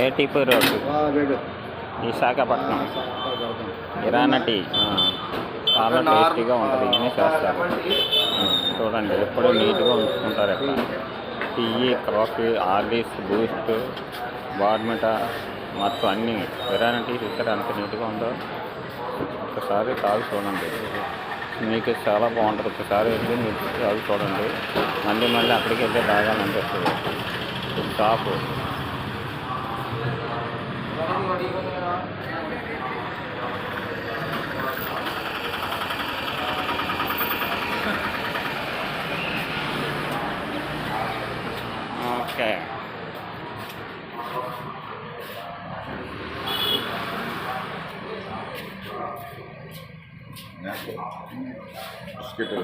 ATP road Visakhapatnam ఇరానా tea చాలా టేస్టీగా ఉంటుంది. ఇవన్నీ చేస్తారు చూడండి. ఎప్పుడూ నీట్గా ఉంచుకుంటారు ఇక్కడ. టీ, కాఫీ, హార్లిక్స్, బూస్ట్, బార్మిటా మొత్తం అన్నీ. ఇరానా టీ చూసారు ఎంత నీట్గా ఉందో. ఒకసారి తాగి చూడండి, మీకు చాలా బాగుంటుంది. ఒకసారి వెళ్ళి మీరు తాగి చూడండి, మళ్ళీ మళ్ళీ అక్కడికి వెళ్తే తాగాలనిపిస్తుంది. Shop okay. బిస్కెట్